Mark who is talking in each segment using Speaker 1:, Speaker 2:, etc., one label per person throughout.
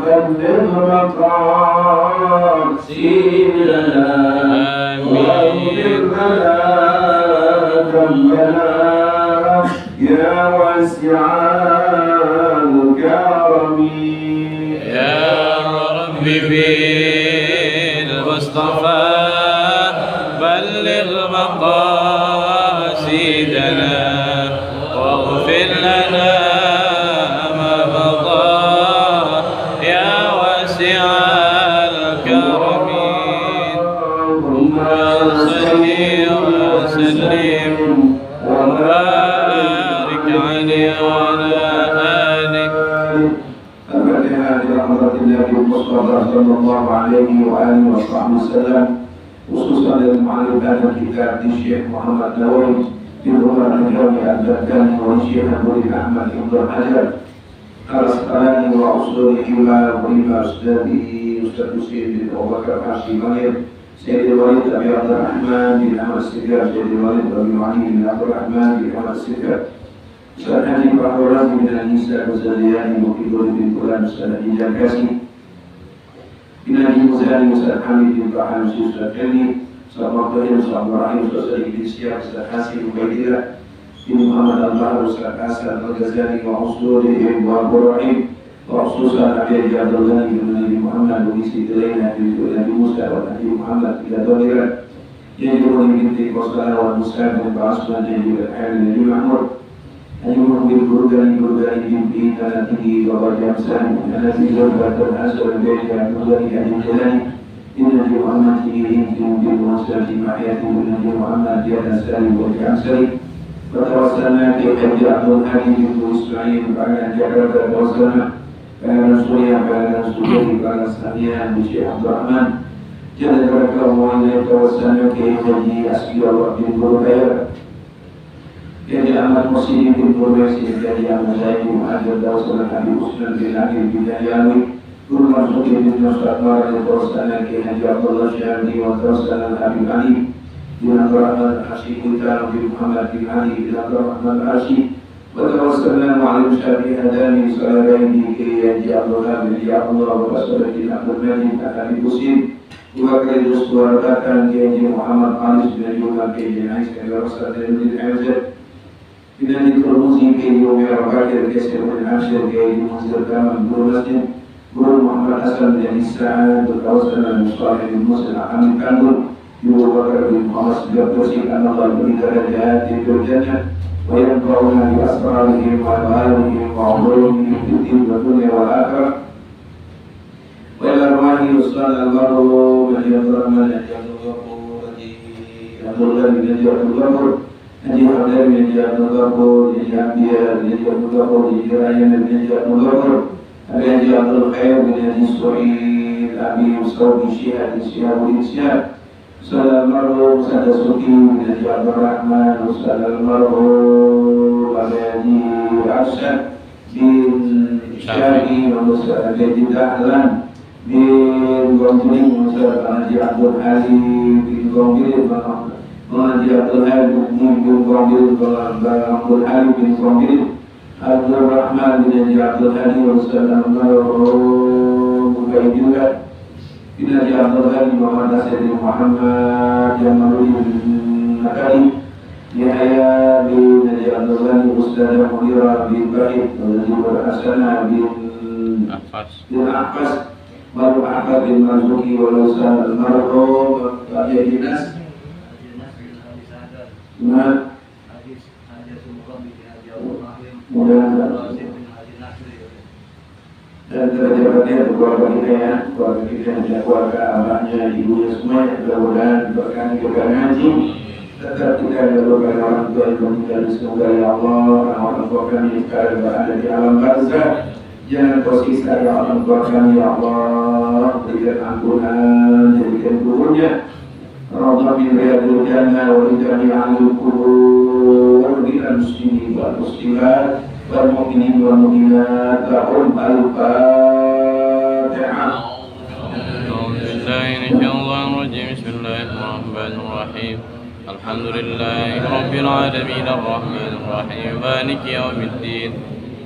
Speaker 1: بلغ مقاصدنا واغفر لنا ذنبنا يا واسع الكرم
Speaker 2: يا رب بالمصطفى بلغ مقاصدنا واغفر لنا ما مضى يا واسع الكرم اللهم صل وسلم وبارك عليه وعلى آله.
Speaker 1: الفاتحة لرحمة الله المصطفى صلى الله عليه وآله وصحبه وسلم، خصوصا للمعلم هذا الكتاب للشيخ محمد نووي في اللغة النجوية البركاني والشيخ أبو أحمد بن حجر الأسقلاني وأصوله وإمام أستاذه أستاذ سيد بن أبو بكر حاشي منير، سيد الوليد أبي عبد الرحمن بن أحمد السكر، سيد الوليد أبي علي بن عبد الرحمن بن أحمد السكر، Ustaz Haji Fahru Razi bin Al-Nisa Al-Zaliyani Mukibul bin Quran Ustaz Haji Jalkasi bin Haji Muzani Ustaz Hamid bin Faham Ustaz Kelly Ustaz Mahduhin Ustaz Rahim Ustaz Sadiq bin Syiah Ustaz Hasim Ubaidillah bin Muhammad Al-Bahar Ustaz Hasan Al-Ghazali wa Usdurihim wa Al-Burahim wa Khususan Nabi Haji Abdul Ghani bin Nabi Muhammad wa Isi Tilayna bin Nabi Musa wa Nabi Muhammad ila Dhalirat Yajibun binti Qasana wa Musa bin Ba'asman Yajibun Al-Hali Nabi Mahmud أيهم بالبرجان في ثلاثه وبرجام سالم الذي زوجة الأسر البيت عبد الله أبي الجلال إن في محمد يمكن بالوصلة مع حياته إن في محمد زيادة سالم وبرجام سالم وتوصلنا في حج عبد الحليم بن إسماعيل بعد أن جعلت توصلنا بعد سوريا بعد سوريا بعد سامية بشيخ عبد الرحمن جل ذكر الله إليه توصلنا في حج أسبيع وعبد البرجان Jadi amat muslim bin Burmesi jadi amat zaidi muhajir dawsana Habib Usman bin Habib bin Yayawi Guru Mansur bin Nusrat Mara dan dawsana Ki Haji Abdullah Syahdi wa dawsana Habib Ali bin Abdurrahman Al-Ashi bin Muhammad bin Ali bin Abdurrahman Al-Ashi wa dawsana Mu'alim Syafi Hadani Salaraini Ki Haji Abdullah bin Abdullah wa Rasulullah bin Abdul Majid Habib Usim wa Kaidus Waratakan Ki Haji Muhammad Alis bin Yumar Ki Haji Ais bin Rasulullah bin Aizat Bila dipromosi ke Yom Rakir Kesir bin Ashir ke Masjid Kamal Guru Masjid Guru Muhammad Hasan bin Isra'ad Berkawasan Al-Mustahil bin Muslim Amin Kandul Yuru Bakar bin Muhammad Sejab Tursik An-Allah bin Darajat di Jannah Wa yanfa'una bi asrarihim wa al-alihim wa umurihim fi din wa dunia wa akhirah Wa ila arwahi Ustaz Al-Baru Haji Abdul Rahman Haji Abdul Ghafur Haji Abdul Ghani Haji Abdul Ghafur Haji Abdul Haji Abdul Ghafur Haji Abdiyah Haji Abdul Ghafur Haji Rayyan Haji Abdul Ghafur Haji Abdul Khair Haji Su'id Abi Ustaz Syihad Syihad Syihad Ustaz Al-Marhum Ustaz Suki Haji Abdul Rahman Ustaz Al-Marhum Haji Arsyad bin Syari Ustaz Haji Dahlan bin Gombiling Ustaz Haji Abdul Halim bin Gombiling Haji Abdul Halim bin Gombiling Abdul Halim bin Gombiling Abdul Rahman bin Haji Abdul Halim Ustaz Al-Marhum Ubaidillah bin Haji Abdul Halim Muhammad Nasir bin Muhammad Jamaluddin Nakari Yahya bin Haji Abdul Halim Ustaz Al-Mughirah bin Bahid Haji Hasanah bin Ahfaz Baru Ahmad bin Marzuki wal Ustaz Al-Marhum Haji Dinas Nah, dan terjabatnya keluarga kita ya, keluarga kita dan keluarga abahnya, ibunya semua, mudah-mudahan berkah juga ngaji. Tetap kita adalah orang tua yang meninggal, semoga ya Allah orang tua kami sekarang berada di alam barzah. Jangan kau siksa ya orang tua kami ya Allah, berikan ampunan, jadikan kuburnya Rabbah min riyadil jannah wa ij'alni 'alal qubur lil muslimin wal muslimat wal mu'minin wal mu'minat lahum al-Fatihah.
Speaker 2: Bismillahirrahmanirrahim. Alhamdulillahi rabbil alamin arrahmanir rahim maliki yaumiddin.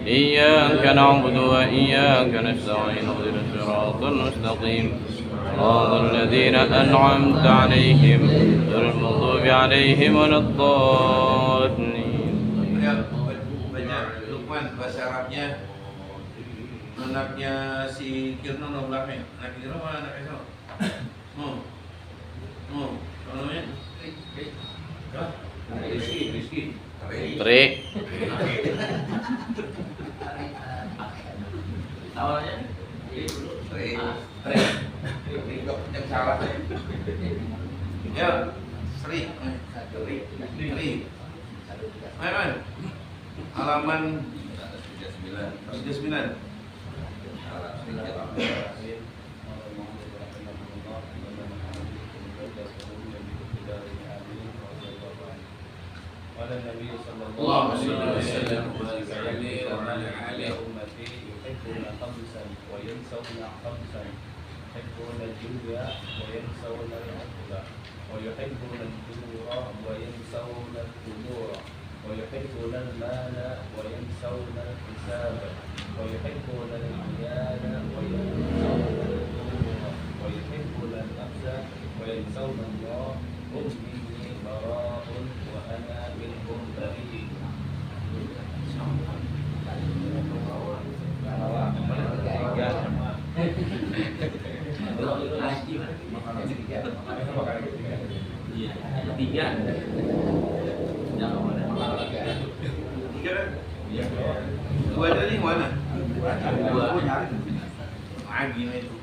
Speaker 2: إياك نعبد وإياك نستعين اهدنا الصراط المستقيم صراط الذين أنعمت عليهم غير المغضوب عليهم ولا الضالين.
Speaker 1: Banyak Lukman bahasa Arabnya. Anaknya si Kirno nomor berapa ya? Anak Kirno mana anak Kirno? Apa namanya? Rizky.
Speaker 2: Tri.
Speaker 1: Awalnya? Tri. Yang salah. Ya, Sri. Ayo. Halaman 39.
Speaker 3: قال النبي صلى الله عليه وسلم أمتي يحبون خمسا وينسون خمسا يحبون الدنيا وينسون الآخرة ويحبون الدور وينسون القبور ويحبون المال وينسون الحساب ويحبون العيال وينسون الأمور ويحبون النفس وينسون الله هم مني براء وأنا منهم بريء.
Speaker 1: Dua dari mana?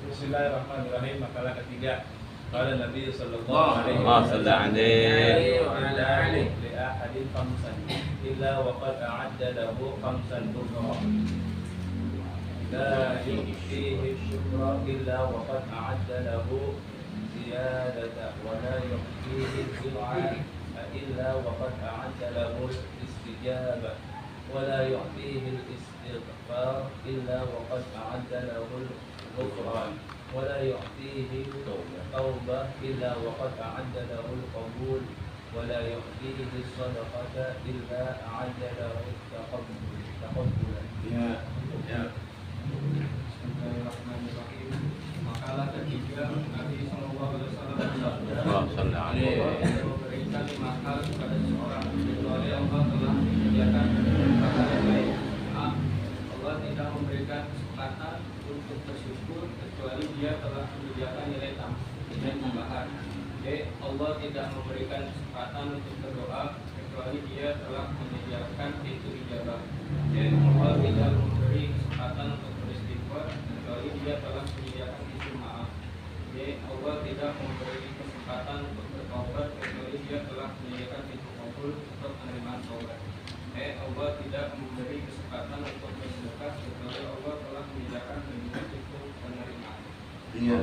Speaker 3: Bismillahirrahmanirrahim. Makalah ketiga. Qala Nabi sallallahu alaihi
Speaker 2: wasallam
Speaker 3: li ahadin khamsan illa wa qad a'adda lahu khamsan ukhra la yu'tihi syukra illa wa qad a'adda lahu ziyadata wa la yu'tihi du'a illa wa qad a'adda lahu istijabah wa la yu'tihi al-istighfar illa wa qad a'adda lahu al-ghufran ولا يعطيه التوبة إلا وقد أعد له القبول ولا يعطيه الصدقة إلا أعد له التقبل.
Speaker 1: Ya.
Speaker 3: Bismillahirrahmanirrahim. Makalah ketiga, Nabi Sallallahu Alaihi Wasallam bersabda,
Speaker 2: Allah
Speaker 3: memberikan 5 hal kepada seorang kecuali Allah telah menyediakan perkara yang lain. Allah tidak memberikan kesempatan untuk bersyukur kecuali Dia telah menyediakan nilai tambahan. Allah tidak memberikan kesempatan untuk berdoa kecuali Dia telah menyediakan pintu ijabah. Allah tidak memberi kesempatan untuk beristighfar kecuali Dia telah menyediakan pintu maaf. Allah tidak memberi kesempatan untuk bertaubat kecuali Dia telah menyediakan pintu kabul untuk penerimaan taubat. Allah tidak memberi kesempatan untuk bersedekah kecuali Allah telah menyediakan pintu penerimaan.
Speaker 1: Iya.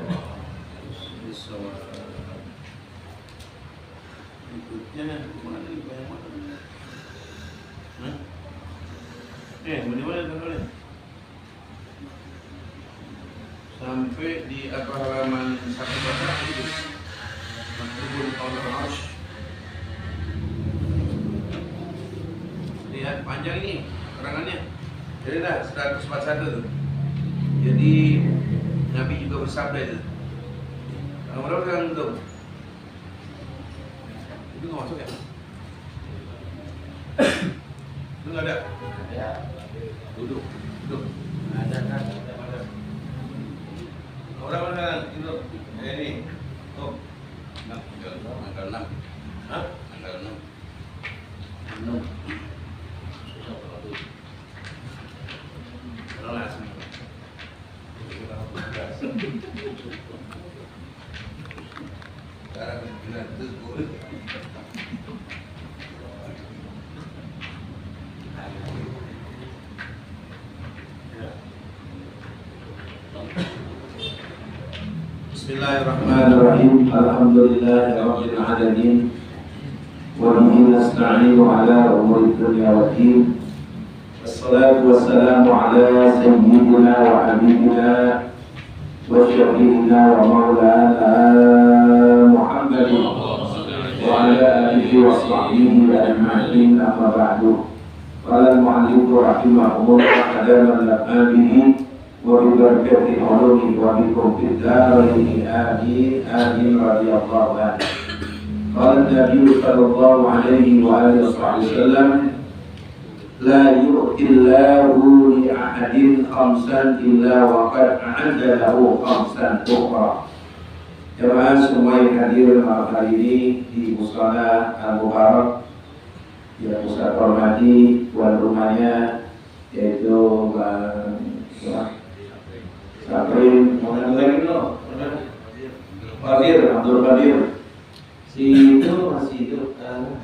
Speaker 1: Berikutnya mana nih yang mana? Mana? Sampai di apa halaman 1 itu. Maktubun al-Arsh. Lihat panjang ini keterangannya. Jadi dah 141 tuh. Jadi Nabi juga bersabda itu. Nomor berapa itu? Itu nggak masuk ya? Itu nggak ada?
Speaker 3: Ya.
Speaker 1: Duduk.
Speaker 3: Ada.
Speaker 1: Orang mana itu? Ini. Oh. Tanggal 6. Hah? Tanggal 6. 6. Kelas. Sekarang kita tegur. Bismillahirrahmanirrahim. Alhamdulillahirabbil alamin. Wa bihi nasta'inu ala umuri dunya waddin. Wassalatu wassalamu ala sayyidina wa habibina wa syafi'ina wa maulana Muhammadin wa ala alihi wa sahbihi ajma'in, amma ba'du. Qala al-mu'allif rahimahullah adaman bihi wa bi barakati ulumi wa bikum fid darain amin radhiyallahu anhu. Qala an-nabiy sallallahu alaihi wa alihi wasallam la yu'tillahu li ahadin khamsan illa wa qad a'adda lahu khamsan ukhra. Jemaah semua yang hadir malam hari ini di Musala Al-Mubarak yang Ustaz hormati tuan rumahnya yaitu Saprin, mana lagi loh? Abdul Qadir. Si itu masih hidup kan?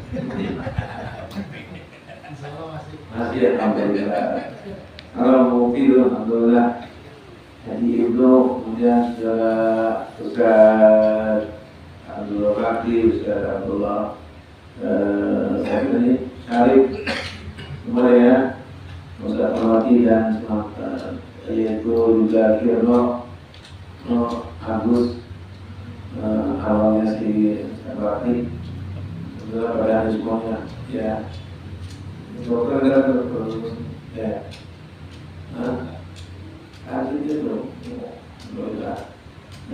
Speaker 1: Masih alhamdulillah. Kalau mau tidur alhamdulillah. Jadi Ibnu kemudian Ustaz Abdul Qadir, Ustaz Abdullah Syarif semua ya, Ustaz Mawati dan yaitu juga Firno Agus awalnya si Sabati juga pada hari semuanya ya dokter ya hari itu berdoa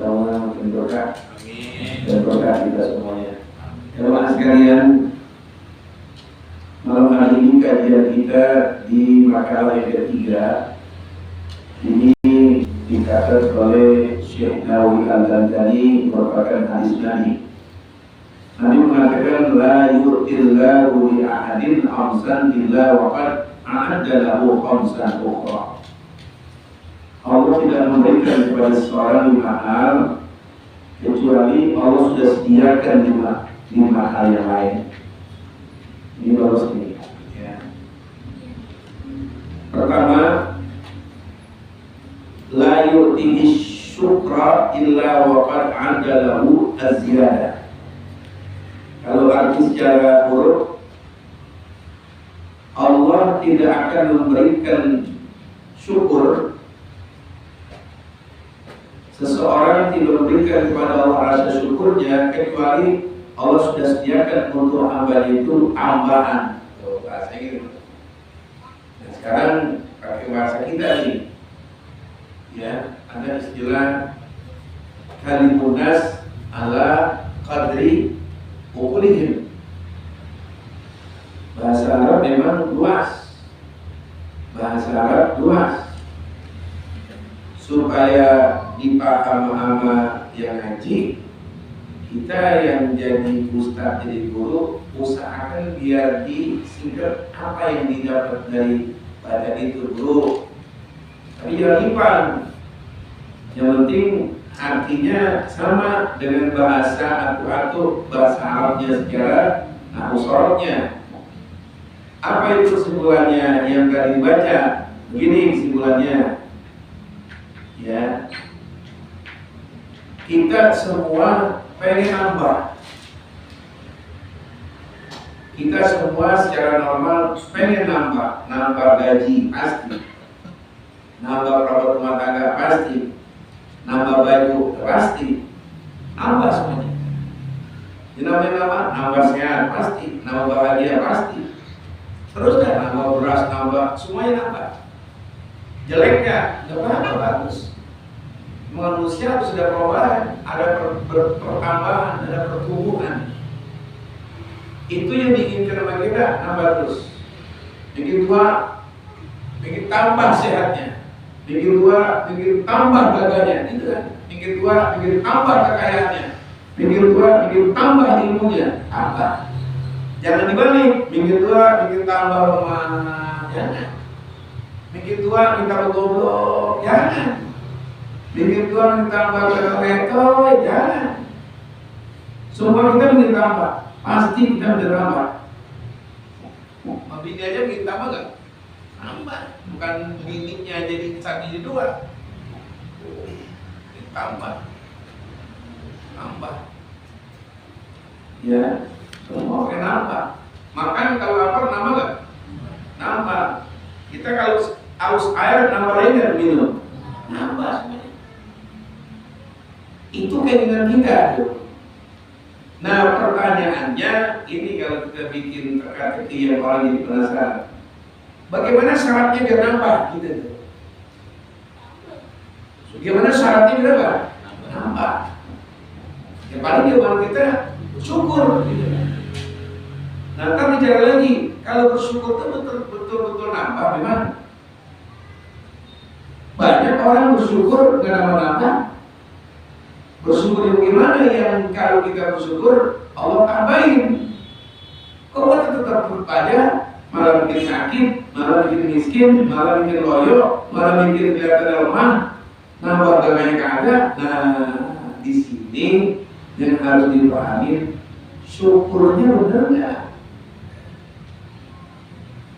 Speaker 1: doa makin berkah dan berkah kita semuanya. Teman-teman sekalian, malam hari ini kajian kita di makalah yang ketiga ini dikatakan oleh Syekh Nawawi Al-Albani merupakan hadis Nabi. Nabi mengatakan la yu'tillahu li ahadin khamsan illa wa qad a'adda lahu khamsan ukhra. Allah tidak memberikan kepada seorang 5 hal kecuali Allah sudah sediakan 5 hal yang lain. Ini bagus nih ya. Pertama, la yu'tihi syukra illa wa qad 'ada lahu az-ziyadah. Kalau arti secara huruf, Allah tidak akan memberikan syukur. Seseorang tidak memberikan kepada Allah rasa syukurnya kecuali Allah sudah sediakan untuk hamba itu tambahan. Bahasa gitu. Dan sekarang pakai bahasa kita nih, ya ada istilah kalimunas ala qadri ukulihim. Bahasa Arab memang luas. Bahasa Arab luas. Supaya dipaham sama yang ngaji, kita yang jadi ustaz, jadi guru, usahakan biar disingkat apa yang didapat dari pada itu guru. Tapi jangan lupa, yang penting artinya sama dengan bahasa atau bahasa Arabnya secara sorotnya. Apa itu kesimpulannya yang tadi dibaca? Begini kesimpulannya. Ya, kita semua pengen nambah. Kita semua secara normal pengen nambah gaji pasti, nambah perawat rumah tangga pasti, nambah baju pasti, nambah semuanya. Nambah sehat pasti, nambah bahagia pasti. Terus kan nambah beras, nambah semuanya nambah. Jeleknya nggak apa-apa, bagus. Manusia harus ada perubahan, ada pertambahan, ada pertumbuhan. Itu yang diinginkan sama kita, nambah terus. Bikin tua, bikin tambah sehatnya. Bikin tua, bikin tambah gagahnya, gitu kan? Bikin tua, bikin tambah kekayaannya. Bikin tua, bikin tambah ilmunya, tambah. Jangan dibalik, bikin tua, bikin tambah lemah, jangan. Bikin tua, minta goblok, jangan. Bikin tua minta tambah leto, jangan. Semua kita minta tambah, pasti kita minta tambah. Bini aja minta tambah gak? Tambah, bukan bininya jadi satu dua. Tambah, ya, semua kenapa? Makan kalau lapar nambah gak? Nambah. Kita kalau haus air nambah lagi kan minum, nambah semuanya. Itu keinginan kita. Nah pertanyaannya ini kalau kita bikin teka-teki yang orang jadi penasaran, Bagaimana syaratnya biar nambah gitu. Bagaimana syaratnya biar apa? Nambah. Ya paling jawaban kita syukur gitu. Nah, ntar bicara lagi, kalau bersyukur itu betul-betul nambah memang. Banyak orang bersyukur nggak nambah-nambah. Bersyukur yang gimana yang kalau kita bersyukur Allah tambahin. Kok kita tetap berpada, malah bikin sakit, malah bikin miskin, malah bikin loyo, malah bikin kelihatan lemah, nambah agamanya kagak. Nah, di sini yang harus dipahami, syukurnya benar nggak?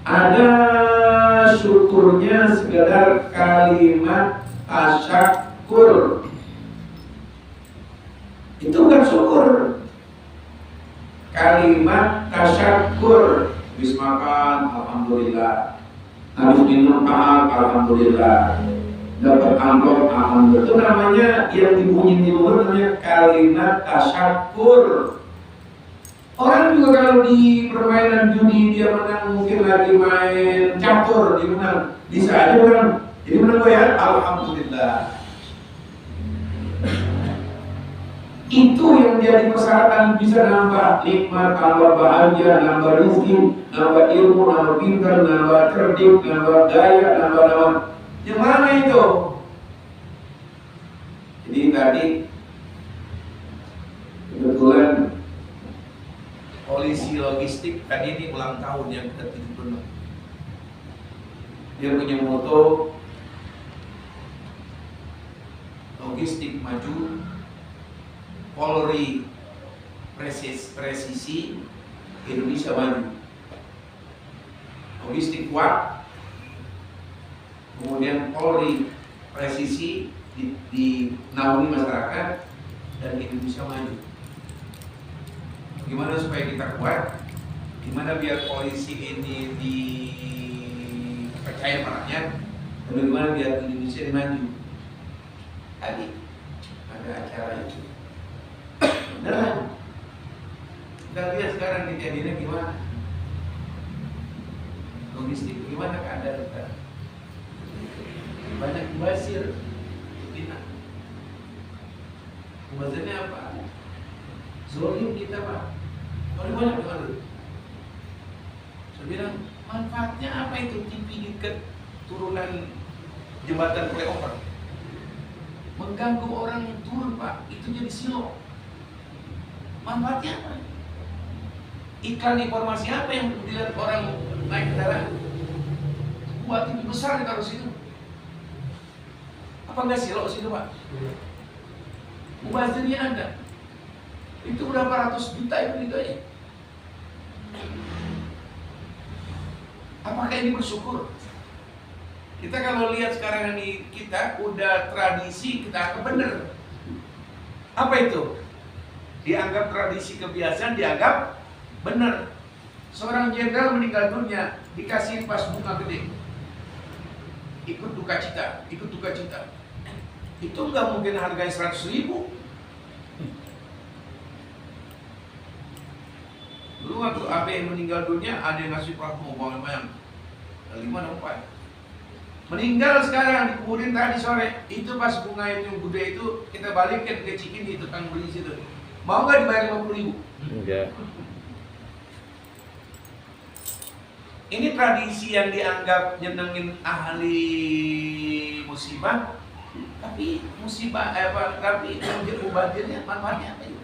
Speaker 1: Ada syukurnya sekedar kalimat tasyakur. Itu bukan syukur. Kalimat tasyakur. Habis makan, alhamdulillah. Habis minum, alhamdulillah. Dapat amplop, alhamdulillah. Itu namanya yang dibunyi di mulut namanya kalimat tasyakur. Orang juga kalau di permainan judi dia menang, mungkin lagi main catur dia menang, bisa aja orang jadi menang gue ya, alhamdulillah. Itu yang jadi persyaratan bisa nambah nikmat, nambah bahagia, nambah rezeki, nambah ilmu, nambah pintar, nambah cerdik, nambah daya, nambah. Yang mana itu? Jadi tadi kebetulan polisi logistik tadi ini ulang tahun yang ke-76. Dia punya moto logistik maju, Polri presisi, Indonesia maju. Logistik kuat, kemudian Polri presisi dinaungi masyarakat, dan Indonesia maju. Gimana supaya kita kuat? Gimana biar polisi ini dipercaya rakyat? Dan bagaimana biar Indonesia ini maju? Tadi ada acara itu. Beneran. Kita lihat sekarang kejadiannya gimana? Logistik gimana keadaan kita? Banyak mubazir. Mubazirnya apa? Zolim kita Pak. Banyak banget. Saya bilang, manfaatnya apa itu TV dekat turunan jembatan flyover? Mengganggu orang yang turun Pak, itu jadi silo. Manfaatnya apa? Iklan informasi apa yang dilihat orang naik kendaraan? Buat TV besar ditaruh situ. Apa enggak silo situ Pak? Mubazirnya ada. Itu berapa ratus juta itu aja. Apakah ini bersyukur? Kita kalau lihat sekarang ini kita udah tradisi, kita anggap benar. Apa itu? Dianggap tradisi kebiasaan, dianggap benar. Seorang jenderal meninggal dunia, dikasih pas bunga gede. Ikut duka cita. Itu nggak mungkin harganya 100.000. Dulu waktu AB meninggal dunia ada yang ngasih pelaku banyak 5-4. Meninggal sekarang dikuburin tadi sore. Itu pas bunga itu gede itu kita balikin ke Cikini tukang beli situ. Mau nggak dibayar 50.000? Enggak. Ini tradisi yang dianggap nyenengin ahli musibah, tapi musibah tapi mubazirnya manfaatnya apa itu?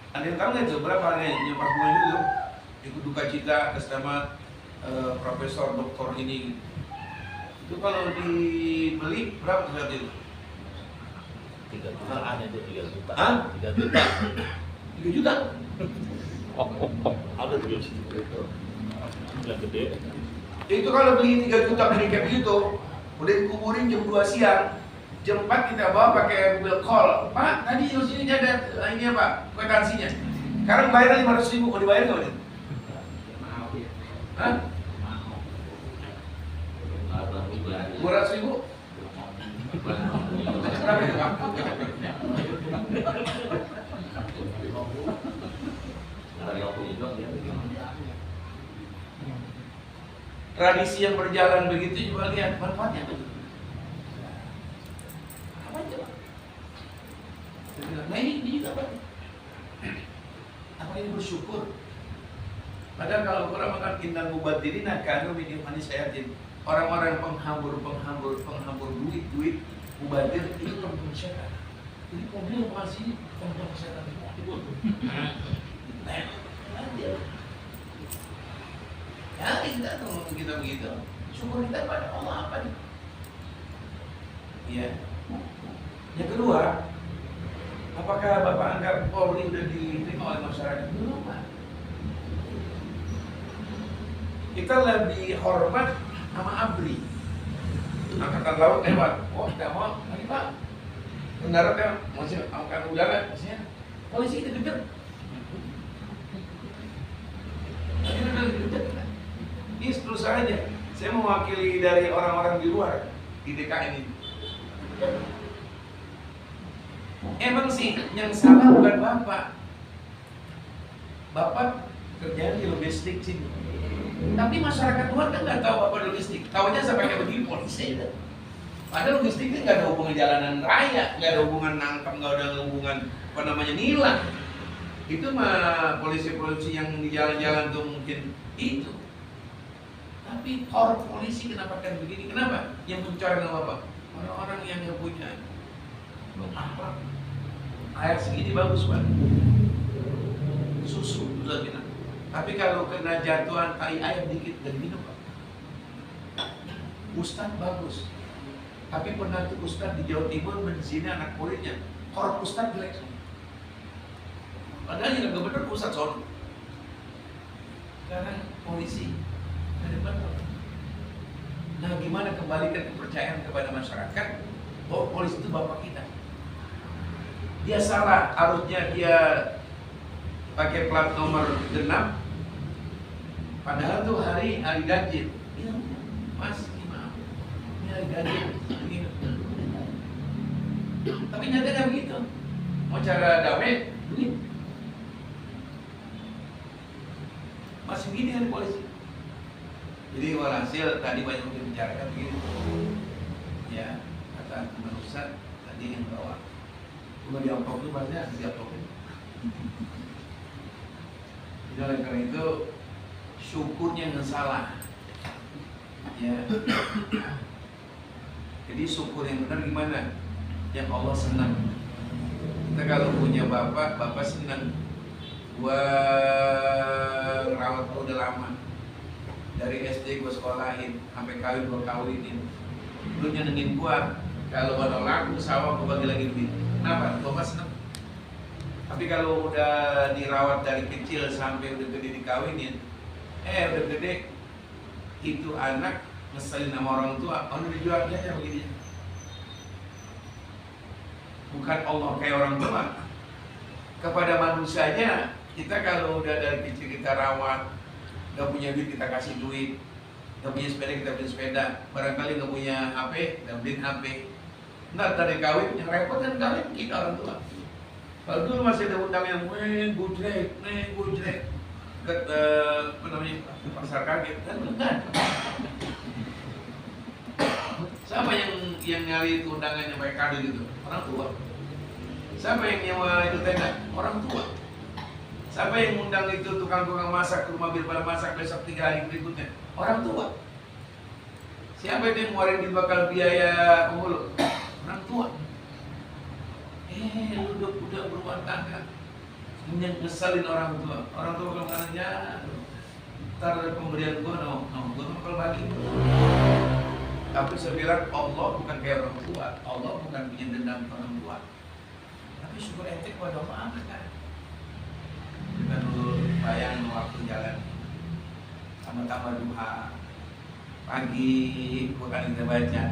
Speaker 1: Ada yang tahu nggak itu berapa harganya pas bunga itu? Ikut duka cita atas nama Profesor Doktor ini. Itu kalau dibeli berapa saat itu?
Speaker 4: 3 juta ada itu 3 juta.
Speaker 1: Hah?
Speaker 4: 3 juta.
Speaker 1: 3 juta?
Speaker 4: Ada 3 juta. Yang gede.
Speaker 1: Itu kalau beli 3 juta handicap itu, udah dikuburin jam 2 siang. Jam 4 kita bawa pakai mobil call. Pak, tadi di sini ada ini apa? Kwitansinya. Sekarang bayar 500.000, mau dibayar nggak ini? Hah? 200.000? Berapa itu Pak? tradisi yang berjalan begitu juga lihat manfaatnya begitu. Apa coba? Nah ini juga apa? Apa ini bersyukur? Padahal kalau orang makan indang mubadirina kanu min manisayatin, orang-orang penghambur duit mubadir itu penghampur setan. Jadi mobil masih penghampur setan itu. Ya kita tuh kita begitu. Syukur kita pada Allah apa nih? Iya. Yang kedua, apakah Bapak anggap Polri sudah diterima oleh masyarakat? Belum, Pak. Kita lebih hormat sama ABRI, Angkatan Laut lewat. Oh, tidak mau, lagi Pak. Mendarat masih angkatan udara, masih polisi kita kejar. Ini terus saja. Saya mewakili dari orang-orang di luar di DKN ini. Emang sih yang salah bukan Bapak. Bapak kerja di logistik sini. Tapi masyarakat luar kan nggak tahu apa logistik. Tahunya saya pakai begini polisi. Padahal logistik ini nggak ada hubungan jalanan raya, nggak ada hubungan nangkap, nggak ada hubungan apa namanya nilang. Itu mah polisi-polisi yang di jalan-jalan tuh mungkin itu. Tapi orang polisi kenapa kan begini? Kenapa? Yang mencari nama apa? Orang-orang yang nggak punya akhlak. Air segini bagus banget. Susu udah minum. Tapi kalau kena jatuhan tai ayam dikit dan minum Pak. Ustadz bagus. Tapi pernah tuh Ustadz di Jawa Timur menzina anak muridnya. Korp Ustadz jelek. Padahal yang gubernur pusat sono. Sekarang polisi ada betul. Nah, gimana kembalikan kepercayaan kepada masyarakat bahwa polisi itu bapak kita? Dia salah, harusnya dia pakai plat nomor genap. Padahal tuh hari ganjil. Ya, Mas, gimana? Ini hari ganjil. Begitu. Tapi nyatanya begitu. Mau cara damai, duit. Masih gini kan polisi. Jadi walhasil tadi banyak yang dibicarakan begini. Ya, kata Teman Ustaz tadi yang bawa. Cuma diamplop itu maksudnya diamplopin. Jadi oleh karena itu syukurnya yang salah. Ya. Jadi syukur yang benar gimana? Yang Allah senang. Kita kalau punya bapak senang. Gua ngerawat lu udah lama. Dari SD gua sekolahin, sampai kawin gua kawinin. Lu nyenengin gua. Kalau gua laku sawah gua bagi lagi duit. Kenapa? Bapak senang. Tapi kalau udah dirawat dari kecil sampai udah gede dikawinin, udah gede itu anak ngeselin sama orang tua, udah dijual aja begini. Bukan Allah kayak orang tua. Kepada manusianya kita kalau udah dari kecil kita rawat, nggak punya duit kita kasih duit, nggak punya sepeda kita beli sepeda, barangkali nggak punya HP kita beli HP. Nggak tadi kawin yang repot kan kawin kita orang tua. Kalau dulu masih ada utang yang gujrek ke apa namanya pasar kaget kan bukan. Siapa yang nyari itu undangannya pakai kado gitu? Orang tua. Siapa yang nyewa itu tenda? Orang tua. Siapa yang undang itu tukang-tukang masak ke rumah biar pada masak besok 3 hari berikutnya? Orang tua. Siapa yang ngeluarin di bakal biaya penghulu? Orang tua. Lu udah berumah tangga, ngeselin orang tua. Orang tua kalau katanya, ntar ada pemberian gua, gua bakal bagi. Tapi saya bilang Allah bukan kayak orang tua. Allah bukan punya dendam ke orang tua. Tapi syukur etik pada Allah kan. Kita dulu bayang waktu jalan sama-sama duha pagi, bukan kita baca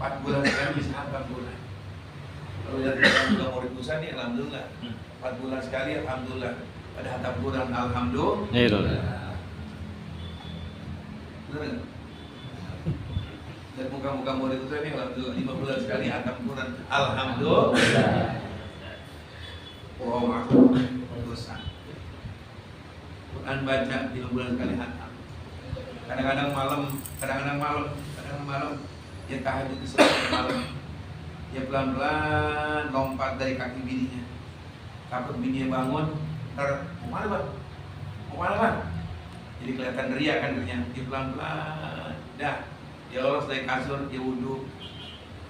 Speaker 1: 4 bulan sekali bisa 4 bulan. Kalau lihat kita murid Musa nih, alhamdulillah 4 bulan sekali, alhamdulillah. Pada hatam Quran, alhamdulillah. Bener nggak? Dan muka-muka murid Musa nih, alhamdulillah 5 bulan sekali hatam Quran, alhamdulillah. Oh, aku dosa. Quran baca 5 bulan sekali hatam. Kadang-kadang malam, kadang-kadang malam dia tahajud di sepanjang malam. Dia pelan-pelan lompat dari kaki bininya. Takut bininya bangun, ntar mau mana bang? Mau mana bang? Jadi kelihatan ria kan dirinya. Dia pelan-pelan, dah dia lolos dari kasur, dia wudhu.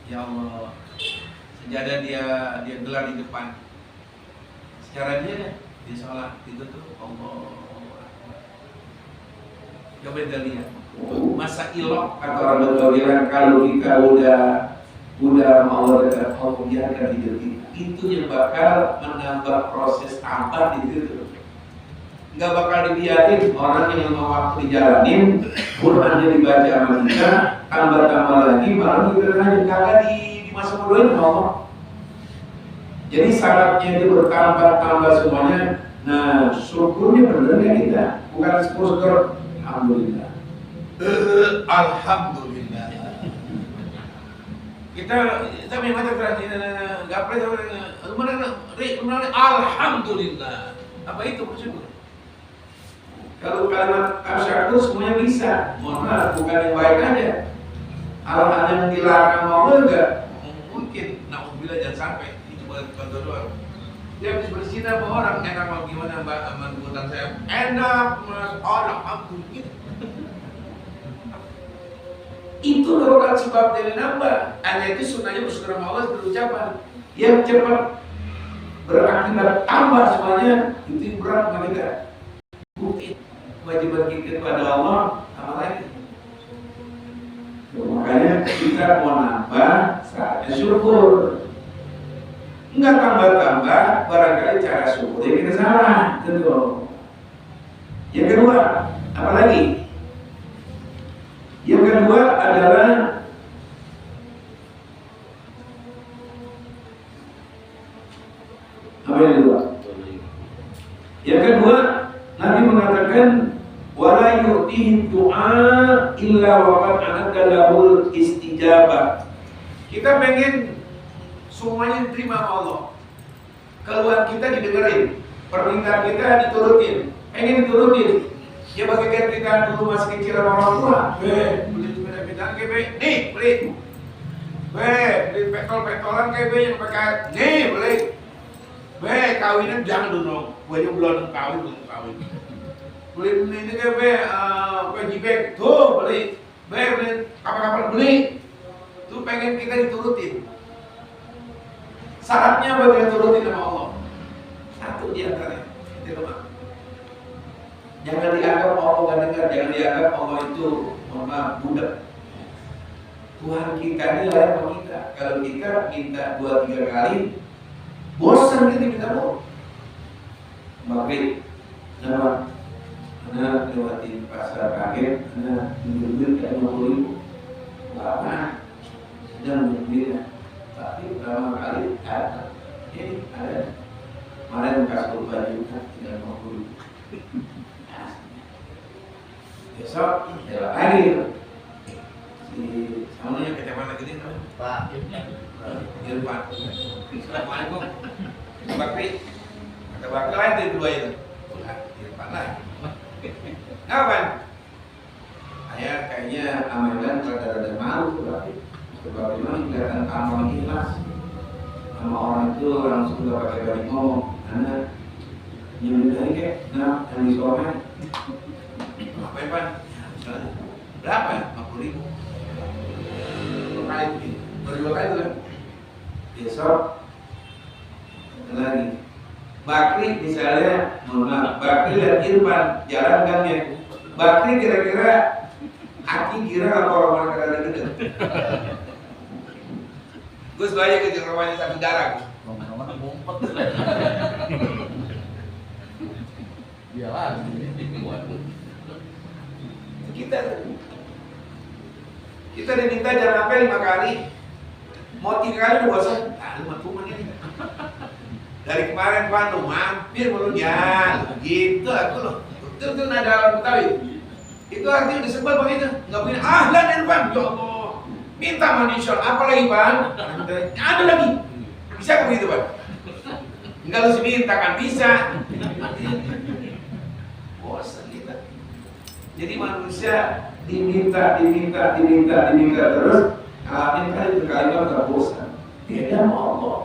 Speaker 1: Ya Allah, sejadah dia gelar di depan. Secara dia sholat itu tuh Allah. Coba kita lihat. Masa ilok kata orang dokter bilang kalau kita udah mau dekat Allah dia akan hidup itu yang bakal menambah proses tambah itu. Nggak bakal dibiarin orang yang mau waktu dijalanin Qurannya dibaca sama kita tambah lagi baru kita lanjut kagak di masa muda Allah. Jadi syaratnya itu bertambah semuanya. Nah syukurnya benar kita bukan syukur alhamdulillah. Alhamdulillah. Kita memang nggak pernah alhamdulillah. Apa itu bersyukur? Kalau kalimat syakur semuanya bisa. Mohon maaf, bukan yang baik aja. Hal-hal yang dilarang mau enggak mungkin. Nauzubillah jangan sampai itu bantu doang. Dia habis berzina sama orang enak mau gimana mbak aman kebutuhan saya enak mas alhamdulillah. Itu merupakan sebab dari nambah. Hanya itu sunnahnya bersyukur sama Allah berucapan yang cepat berakibat tambah semuanya itu yang berat bagi kita. Bukti kewajiban kita pada Allah apa lagi? Makanya kita mau nambah saatnya syukur. Enggak tambah-tambah barangkali cara syukurnya kita salah, tentu. Yang kedua, apa lagi? Yang kedua adalah apa yang kedua? Yang kedua, Nabi mengatakan wala yu'tihi du'a illa waqad anaka lahul istijabah. Kita pengen semuanya diterima Allah. Keluhan kita didengerin, permintaan kita diturutin, pengen diturutin. Ya bagikan kita dulu masih kecil sama orang tua, beli sepeda-sepedaan kayak nih beli, beli petrol-petrolan kayak yang pakai, nih beli, kawinan jangan dulu, gue juga belum kawin, beli ini kayak jibek, tuh beli kapal-kapal beli, tuh pengen kita diturutin. Syaratnya bagi turutin sama Allah. Satu di antaranya, jangan dianggap Allah gak dengar, jangan dianggap Allah itu budak. Tuhan kita ini layak sama kita. Kalau kita minta 2-3 kali, bosan kita minta mau. Maghrib, kenapa? Karena lewatin pasar kaget, karena duit kayak 50.000. Apa? Sedang menggembira. Tapi pertama kali ada, ini ada. Kemarin kasih baju kan 350.000. Besok ya lagi si namanya kecamatan lagi nih Pak Irfan. Assalamualaikum Pak Bakri. Kata Bakri lain dari dua itu Irfan lah. Kapan? Saya kayaknya amalan rada-rada malu Pak. Sebab memang kelihatan amal ikhlas sama orang itu langsung gak pakai banyak ngomong karena yang dari kayak nah yang disoalkan apa ya Pak? Berapa ya? 50.000 berdua kali itu kan? Besok lagi Bakri misalnya Bakri dan Irfan jalan kan ya Bakri kira-kira Aki kira apa orang kadang gitu Gus aja ke rumahnya satu darah
Speaker 4: Ngomong-ngomong ngumpet. Iya lah.
Speaker 1: Kita diminta jangan sampai 5 kali. Mau 3 kali udah bosan. Lu matuman ini. Dari kemarin Pak lu mampir mulu ya. Gitu aku loh. Itu nada orang Betawi. Itu artinya udah sebel Bang itu. Enggak punya ahlan Irfan. Ya Allah. Minta manusia apa lagi Bang? Ada lagi. Bisa kan begitu Bang? Enggak lu minta kan bisa. Bosan kita. Jadi manusia diminta terus, ngalamin kali berkali nggak bosan. Beda sama Allah.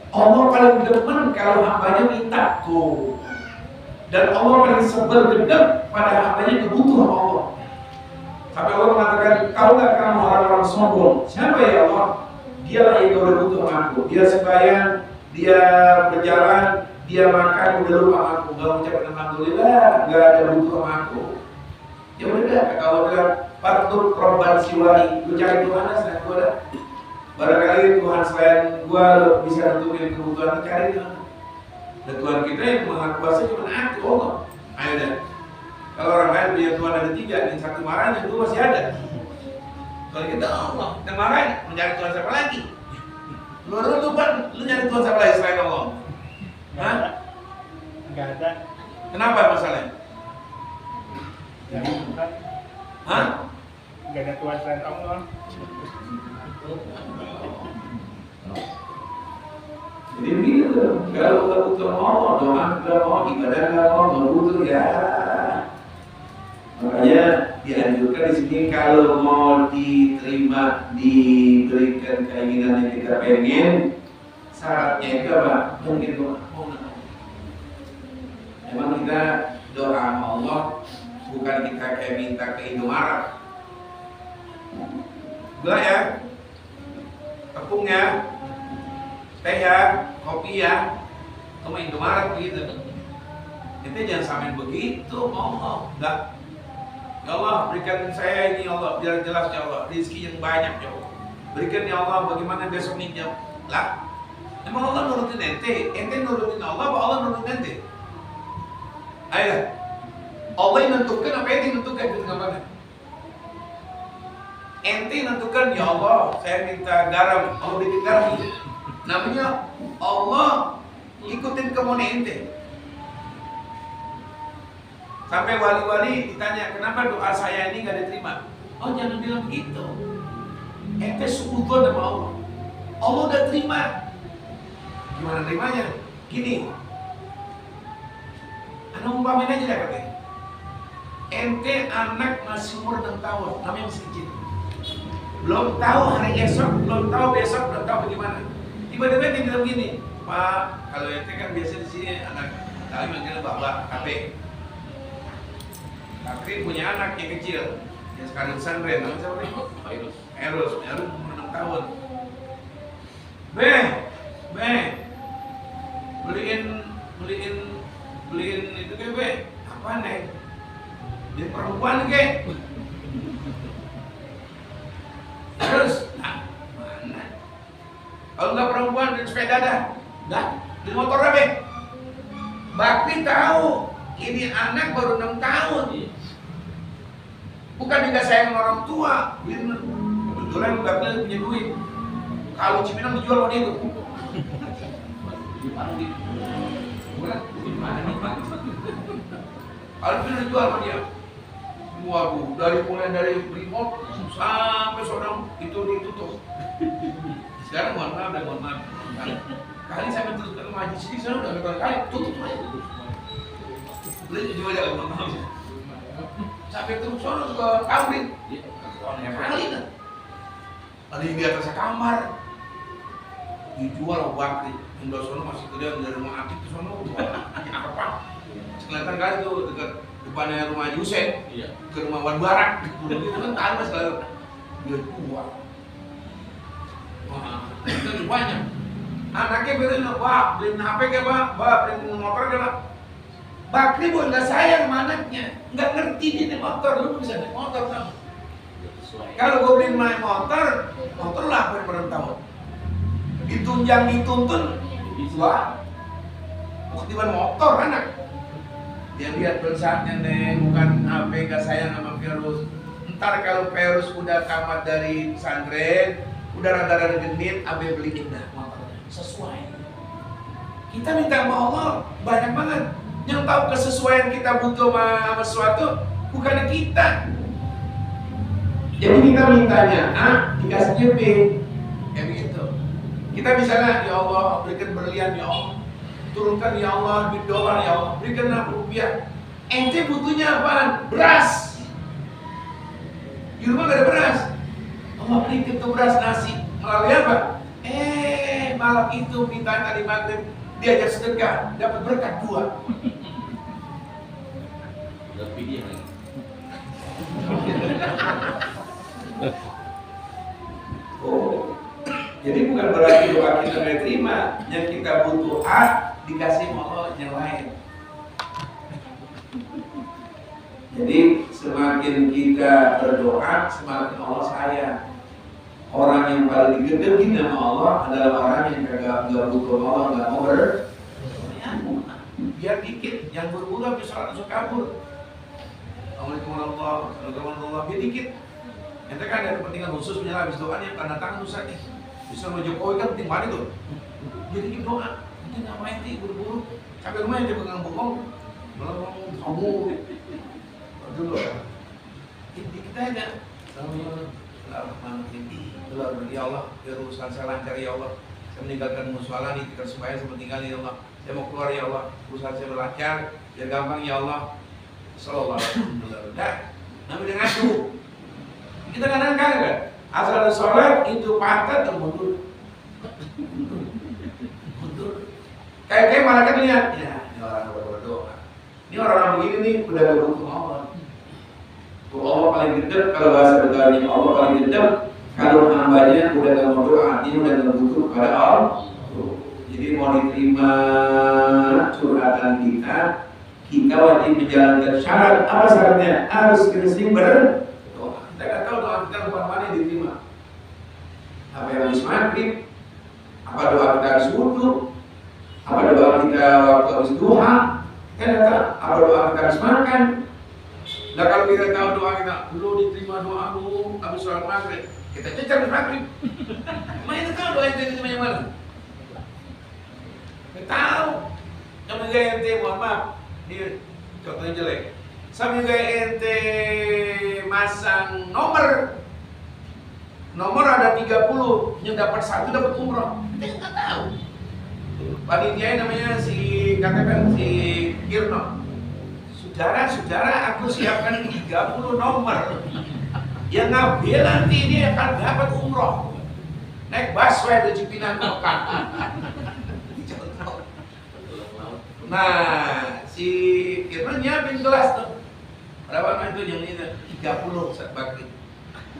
Speaker 1: Allah paling demen kalau hambanya minta tuh. Dan Allah paling sebel gedek pada hambanya kebutuhan Allah. Sampai Allah mengatakan, kau nggak kamu orang-orang sombong? Siapa ya Allah? Dialah yang kau butuh sama aku. Dia sembahyang, dia berjalan, dia makan, udah lupa sama aku. Gak ucapkan alhamdulillah, gak ada butuh sama aku. Ya udah, kalau bilang Faktur Robban Siwai, lu cari Tuhan selain gua dah. Barangkali Tuhan selain gua bisa nutupin kebutuhan, cari Tuhan. Dan Tuhan kita yang maha kuasa cuma aku, Allah. Ayo dah. Kalau orang lain punya Tuhan ada 3, yang satu marah, yang 2 masih ada. Kalau kita Allah, kita marahin, mencari Tuhan siapa lagi? Lu nyari Tuhan siapa lagi selain Allah? Hah?
Speaker 3: Enggak ada.
Speaker 1: Kenapa masalahnya? Hah?
Speaker 3: Enggak ada Tuhan selain Allah.
Speaker 1: Jadi begitu, kalau nggak butuh Allah, doa nggak mau, ibadah nggak mau, nggak butuh ya. Makanya dianjurkan di sini kalau mau diterima, diberikan keinginan yang kita pengen, syaratnya itu apa? Mungkin doa. Memang kita doa sama Allah, bukan kita kayak minta ke Indomaret. Gula ya, tepung ya, teh ya, kopi ya, sama Indomaret begitu. Kita jangan samain begitu, Allah. Enggak. Ya Allah, berikan saya ini ya Allah, biar jelas ya Allah, rezeki yang banyak ya Allah. Berikan ya Allah, bagaimana besok nih jam. Lah, emang Allah nurutin ente nurutin Allah, apa Allah nurutin ente? Ayo, Allah yang menentukan apa ente menentukan gitu ngapain? Ente menentukan ya Allah, saya minta garam, Allah bikin garam. Namanya Allah ikutin kemauan ente. Sampai wali-wali ditanya, kenapa doa saya ini gak diterima? Oh jangan bilang begitu. Ente suudzon sama Allah. Allah udah terima. Gimana terimanya? Gini. Anak umpamin aja deh katanya. Ente anak masih umur 6 tahun, namanya masih kecil. Belum tahu hari esok, belum tahu besok, belum tahu bagaimana. Tiba-tiba dia bilang gini, Pak, kalau ente kan biasa di sini anak kali manggil bapak, kakek. Kakek punya anak yang kecil, yang sekarang pesantren, namanya siapa nih? Eros 6 tahun. Beliin itu ke Be? Apa nih? Dia perempuan ke? Terus, nah, mana? Kalau nggak perempuan, beli sepeda dah. Dah, beli motor dah Be. Bakti tahu, ini anak baru 6 tahun. Bukan juga sayang orang tua. Kebetulan Bakti punya duit. Kalau Cipinang dijual sama dia tuh. Kalau Cipinang dijual sama dia. Waduh, mulai dari remote sampai seorang itu ditutup. Sekarang mohon maaf. Kali saya menutupkan majlis ini, saya udah berkali tutup aja. Beli juga aja mohon maaf. Sampai terus sono ke Kamrin. Kali kan. Ada yang di atas kamar. Dijual Bakti. Yang sono masih kelihatan dari rumah Akif ke sono. Apa? Kelihatan kali tuh dekat depannya rumah Yusef, ke rumah Wan Barak. Itu kan tanah selalu. Dia tua. Wah, itu banyak. Anaknya beliin Pak, beliin HP ke Pak, beliin motor ke Pak. Bakri bukan nggak sayang sama anaknya, nggak ngerti dia naik motor, lu bisa naik motor kamu. Kalau gue beliin main motor lah berapa tahun. Ditunjang dituntun, wah, ketiban motor anak. Dia lihat saatnya nih, bukan HP nggak sayang sama Virus. Ntar kalau Virus udah tamat dari pesantren, udah rada-rada genit, abe beliin dah motornya sesuai. Kita minta sama Allah banyak banget. Yang tahu kesesuaian kita butuh sama sesuatu bukannya kita. Jadi kita mintanya A, dikasihnya B, kayak begitu. Kita misalnya, ya Allah berikan berlian ya Allah, turunkan ya Allah duit dolar ya Allah, berikanlah rupiah. Ente butuhnya apaan? Beras. Di rumah gak ada beras. Allah berikan tuh beras nasi. Melalui apa? Malam itu minta tadi maghrib diajak sedekah, dapat berkat 2.
Speaker 4: Tapi dia lagi.
Speaker 1: Oh, jadi bukan berarti doa kita diterima. Yang kita butuh dikasih Allah yang lain. Jadi semakin kita berdoa, semakin Allah sayang. Orang yang paling digedegin sama Allah adalah orang yang nggak butuh Allah, nggak mau biar dikit, yang buru-buru habis sholat langsung kabur. Assalamualaikum warahmatullahi wabarakatuh. Biar dikit. Ente kan ada kepentingan khusus punya habis doa nih, tanda tangan Ustaz nih. Bisa sama Jokowi kan penting banget tuh. Jadi dikit doa. Ente ngapain sih buru-buru? Sampai rumah yang pegang bengong, malah ngomong kamu. Dulu. Dikit aja. Ya Allah, biar urusan saya lancar ya Allah. Saya meninggalkan musola nih, kita supaya saya meninggal ya Allah. Saya mau keluar ya Allah, urusan saya lancar, biar gampang ya Allah. Sallallahu alaihi wasallam. Namanya ngaku. Kita kadang-kadang kan, asal ada sholat itu pantat dan mundur. Kayak malaikat lihat, ya ini orang berdoa. Ini orang begini nih udah berbutuh Allah. Tuh Allah paling gedek kalau bahasa Betulnya Allah paling gedek kalau hambanya udah gak mau doa, artinya udah gak butuh kepada Allah. Jadi mau diterima curhatan kita wajib menjalankan syarat. Apa syaratnya? Harus sering berdoa. Kita nggak tahu doa kita bukan mana yang diterima. Apa yang habis maghrib? Apa doa kita habis wudhu? Apa doa kita waktu habis duha? Kan kita apa doa kita habis makan? Nah kalau kita tahu doa kita belum diterima doa lu habis sholat maghrib, kita cecer di maghrib. Emang kita tahu doa yang diterima yang mana? Kita tahu. Yang juga ente, mohon maaf, ini contohnya jelek. Sama juga ente masang nomor ada 30, yang dapat 1 dapat umroh. Kita nggak tahu. Panitia namanya katakan si Kirno. Saudara, aku siapkan 30 nomor. Yang ngambil nanti dia akan dapat umroh. Naik busway dari Cipinang Kokan. Nah, si Kirman nyiapin gelas tuh. Berapa itu yang ini? 30 saat bakti.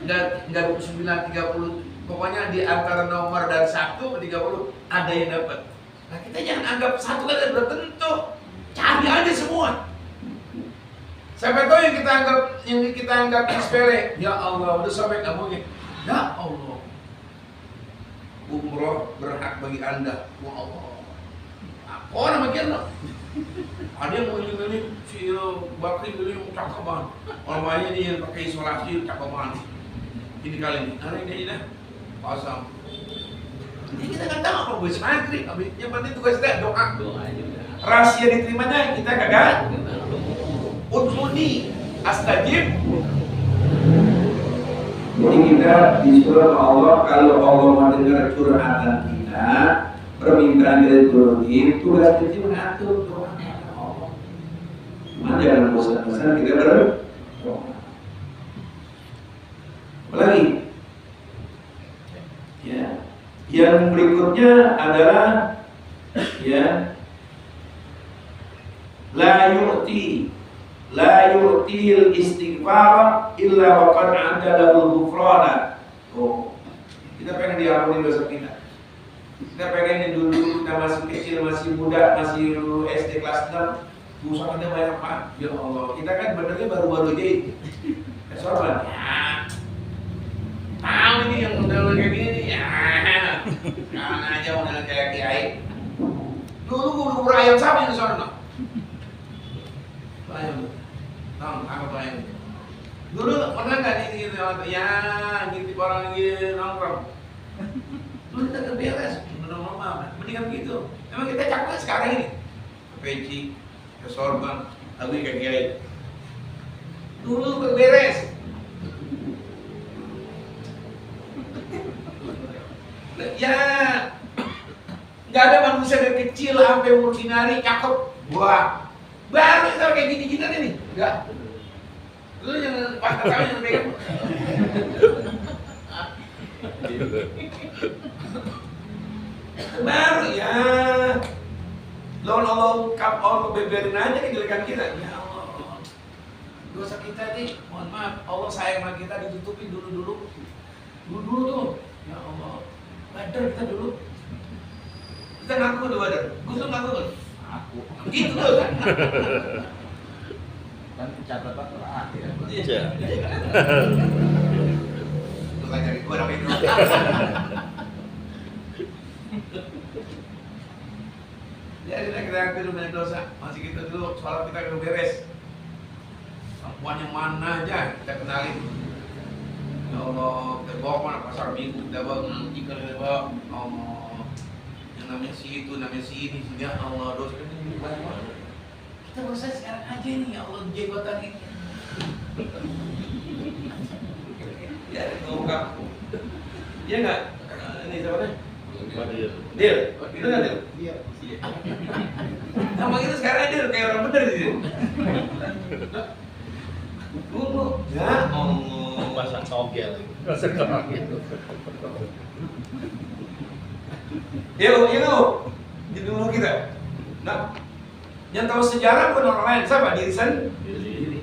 Speaker 1: Enggak 29, 30. Pokoknya di antara nomor dari 1 ke 30 ada yang dapat. Nah, kita jangan anggap satu kan belum tentu. Cari aja semua. Sampai tahu yang kita anggap sepele. Ya Allah, udah sampai nggak mungkin. Ya Allah, umroh berhak bagi Anda. Ya Allah. Apa nama kita? Ada yang mau milih si Bakri milih cakep banget. Orang banyak dia yang pakai isolasi cakep banget. Ini kali ini, hari ini dah pasang. Jadi kita nggak tahu apa buat maghrib. Yang penting tugas kita doa. Rahasia diterimanya kita kagak. Udhuni astajib. Jadi kita disuruh Allah kalau Allah mau dengar curhatan kita, permintaan kita diturunin, tugas kita mengatur doa Allah. Cuma jangan bosan-bosan kita berdoa. Apalagi? Ya. Yang berikutnya adalah ya la yu'til istighfar illa waqad 'ada lahu ghufrana. Oh, kita pengen diampuni dosa kita. Kita pengen dulu kita masih kecil, masih muda, masih SD kelas 6, dosa kita banyak Pak. Ya Allah, kita kan benernya baru-baru aja. Soalnya tahu ini yang udah kayak gini ya. Jangan aja udah kayak kiai. Dulu bubur ayam siapa yang sono? Ayam. Tahu apa ayam? Dulu pernah nggak gitu ya ngintip orang lagi nongkrong. Dulu kita terberes, normal. Mendingan begitu. Emang kita cakap sekarang ini. Ke peci, ke sorban, lagi kayak kiai. Dulu terberes. Ya, nggak ada manusia dari kecil sampai umur sinari cakep. Wah, Baru kita kayak gini-gini nih. Enggak. Lu yang fakta tahu yang pegang. Baru ya. Allah beberin aja kejelekan kita. Ya Allah. Dosa kita nih, mohon maaf. Allah sayang sama kita ditutupin dulu. Dulu tuh. Ya Allah. Badar kita dulu. Kita ngaku tuh Badar. Gus ngaku tuh.
Speaker 4: Aku.
Speaker 1: Gitu tuh kan.
Speaker 4: Kan catatan terakhir.
Speaker 1: Iya. Lu kan cari gua namanya dulu. Jadi kita dulu banyak dosa, masih kita dulu sholat kita udah beres. Perempuan yang mana aja kita kenalin. Ya Allah, kita bawa mana pasar minggu, kita bawa jika kita bawa Allah, yang namanya si itu, namanya si ini, ya Allah dosa ini banyak banget. Kita proses sekarang aja nih, ya Allah jenggotan ini. Ya itu kamu, iya nggak? Ini siapa nih? Deal, itu nggak Deal? Iya. Sama kita sekarang Deal kayak orang bener sih. Dulu, ya Allah.
Speaker 4: Pasang togel.
Speaker 1: Ya nggak? Di dulu kita. Nah, yang tahu sejarah bukan orang lain, siapa? Diri sendiri.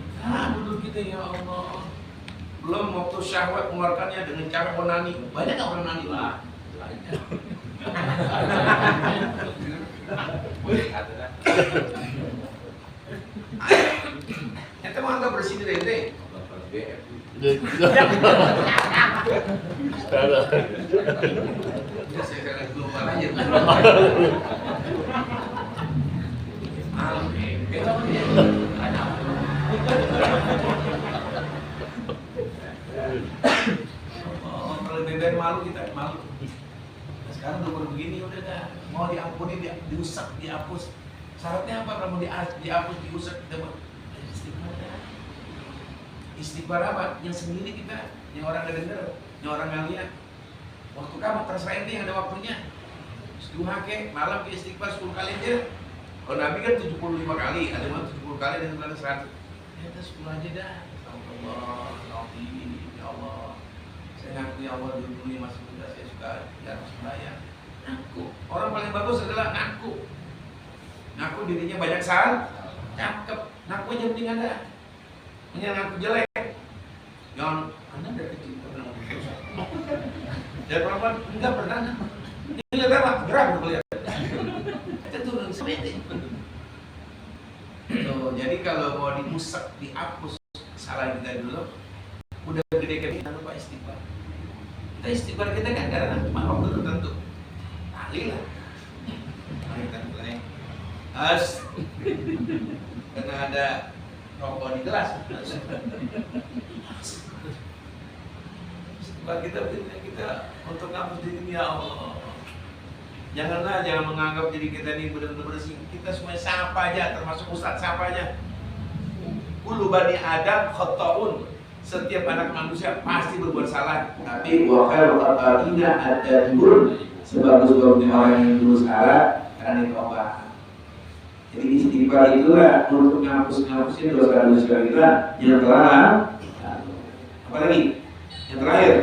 Speaker 1: Dulu kita ya Allah. Belum waktu syahwat mengeluarkannya dengan cara onani. Banyak nggak orang onani? Lah, banyak. Ente mau anggap bersih deh ente. Ya saya lupa aja. Kalau bebek malu kita malu. Sekarang udah baru begini udah dah, mau diampuni, diusap, dihapus. Syaratnya apa? Kalau mau dihapus, diusap, kita mau istighfar. Istighfar apa? Yang sendiri kita, yang orang nggak denger, yang orang nggak lihat. Waktu kamu terserah ini ada waktunya. Duha ke malam ke istighfar 10 kali aja. Kalau Nabi kan 75 kali, ada yang 70 kali dan ada 100. Ya itu 10 aja dah. Allah, ya Allah. Saya ngaku ya Allah dulu masih muda saya suka jarang sembahyang. Ngaku. Orang paling bagus adalah ngaku. Ngaku dirinya banyak salah, cakep. Ngaku aja penting ada. Yang ngaku jelek. Jangan Anda dari kecil pernah berdosa. Dan perempuan enggak pernah. Ini lihat apa? Gerak melihat. Kita turun seperti. Jadi kalau mau diusap, dihapus salah kita dulu, udah gede kayak kita lupa istighfar. Kita istighfar kita kan karena waktu tertentu. Ahli lah. Mari kita mulai. Karena ada rokok di gelas. Istighfar kita untuk ngapus diri ya Allah. Jangan menganggap diri kita ini benar-benar bersih. Kita semuanya sapa aja, termasuk Ustadz sapa aja. Kullu bani Adam khata'un. Setiap anak manusia pasti berbuat salah. Tapi wa khairul khata'ina at-tawwabun. Sebagus-bagusnya orang yang dulu salah karena taubat. Jadi istighfar itulah untuk ngapus-ngapusin dosa-dosa kita yang telah. Apalagi? Yang terakhir.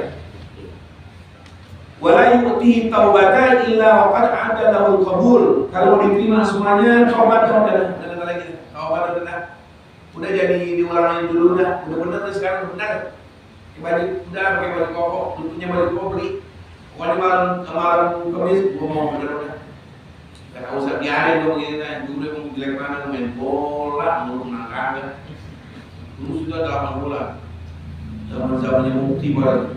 Speaker 1: Wala yu'tihi taubatan illa waqad ada lahul qabul. Kalau diterima semuanya taubat dan lagi taubat udah jadi diulangin dulu udah bener sekarang benar. Udah pakai baju koko, punya baju koko beli. Pokoknya malam Kamis gua mau bener udah. Enggak usah biarin dong gini kan. Dulu emang jelek mana main bola, mau menang kagak. Dulu sudah 8 bulan. Zaman-zamannya Mukti baru.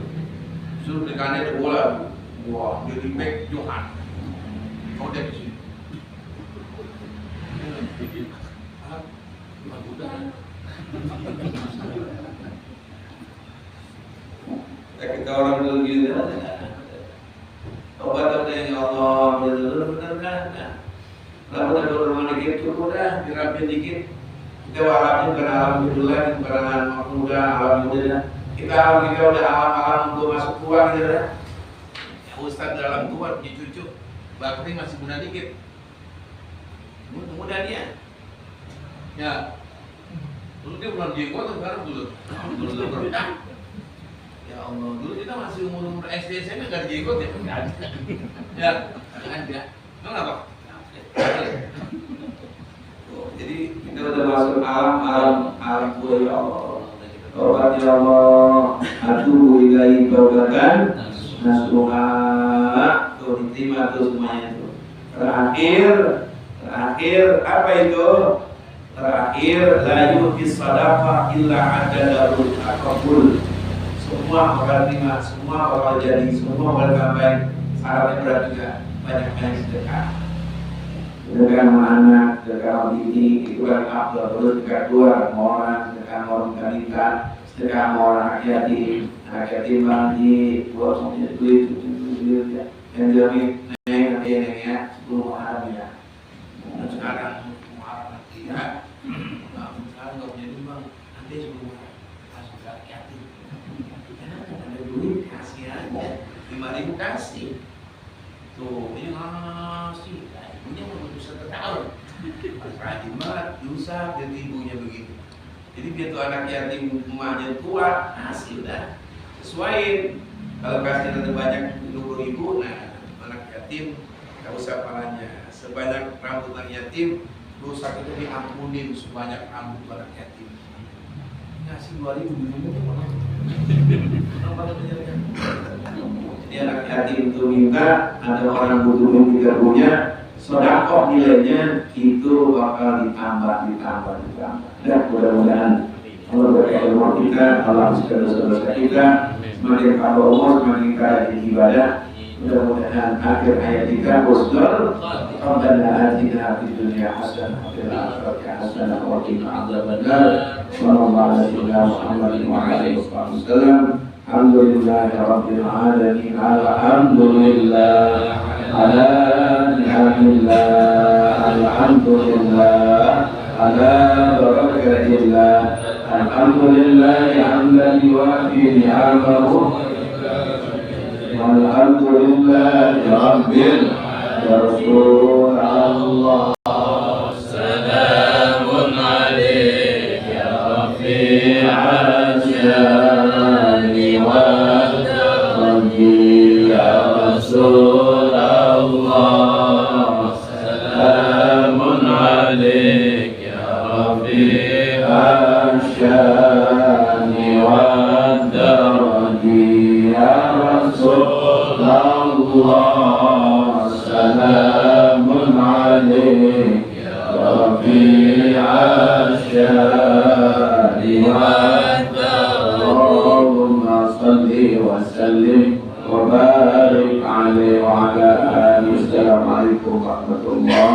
Speaker 1: Suruh dekannya ada bola. Wah, jadi back Johan. Kau dari sini. Kita orang dulu gitu. Tobat ya Allah, benar kan? Kalau udah berumah dikit, udah dirapin dikit. Kita walaupun karena alhamdulillah, karena waktu muda alhamdulillah. Kita udah alam untuk masuk tua gitu ya. Ustadz dalam tua, di cucu, Bakri masih muda dikit. Muda dia. Ya, dulu dia bulan jenggot, sekarang dulu berkah. Ya Allah, dulu kita masih umur SD SMP nggak ada jenggot ya? Nggak ada. Ya, nggak ada. Kenapa? Jadi kita udah masuk alam gua ya Allah. Taubat ya Allah, atubu ilaihi taubatan nasuha. Tuh diterima tuh semuanya itu. Terakhir apa itu? Terakhir la yu'ti sadaqah illa ajadarul aqbul. Semua bakal terima, semua bakal jadi, semua bakal baik. Syaratnya berat juga, banyak-banyak sedekah. Sedekah sama anak, sedekah sama bini, itu kan afdal. Terus sedekah dua orang, sedekah sama orang wanita, sedekah sama orang anak yatim lagi, buat semuanya duit ya. Yang jamin neng ya, 10 Muharram ya. Dan sekarang Muharram nanti ya, sekarang nggak punya duit bang, nanti 10 Muharram kasih ke yatim. Karena ada duit kasih aja, 5.000 kasih. Tuh ini ngasih. Ibunya mau berusaha tahun, rajin banget, diusap jadi ibunya begitu. Jadi biar tuh anak yatim emaknya tua, kasih udah sesuaiin. Kalau kasih nanti banyak 20.000, nah anak yatim nggak usah palanya. Sebanyak rambut anak yatim, dosa itu diampunin sebanyak rambut anak yatim. Ngasih 2.000 minumnya mana? Jadi anak yatim itu minta, ada orang butuh yang tidak punya. Sedekah nilainya itu bakal ditambah. Dan mudah-mudahan Allah berkah ilmu kita, Allah mengampuni dosa-dosa kita, semakin kaya umur, semakin kaya di ibadah. Mudah-mudahan akhir hayat kita husnul Rabbana atina fid dunya hasanah wa fil akhirati hasanah wa qina adzabannar. Sallallahu alaihi Muhammadin wa alihi wasallam. Alhamdulillahirabbil alamin. Alhamdulillah. Alhamdulillah ala barakatillah. Alhamdulillah hamdan yuwafi ni'amahu. Alhamdulillah rabbil rasul Allah. Salamun alayka ya Rabbi asyani wa rabbi ya rasul. Salamun alaik ya Rabbi asyani wa dardi ya Rasulullah. Salamun alaik ya Rabbi asyani wa dardi. Allahumma salli wa sallim وبارك عليه وعلى آله. السلام عليكم ورحمة الله